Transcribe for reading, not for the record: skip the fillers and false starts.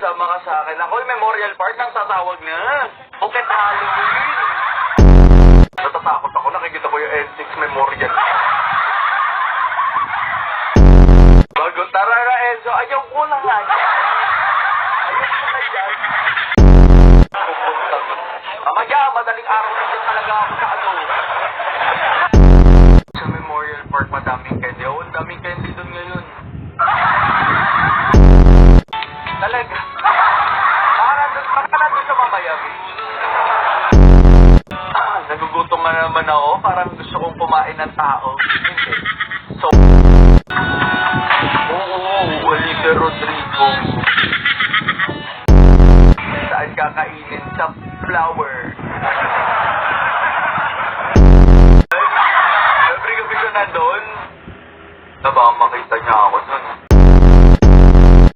sama ka sa akin. Ako yung Memorial Park nang tatawag na. Bukit Halloween. Natatakot ako. Nakikita ko yung N6 Memorial. Bago, tara na Enzo. Ayaw ko na nga. Ayaw ko na yan. Pupunta. Mamaya, madaling araw na dyan talaga ako sa ano. Sa Memorial Park, madaming candy. Oo, daming candy doon ngayon. Talaga. Para doon sa mamaya, nagugutom nga naman ako. Parang gusto kong kumain ng tao. Hindi. So, Walter Rodrigo. Saan kakainin? Sa flower. Every gabi ko na doon. Baka makita niya ako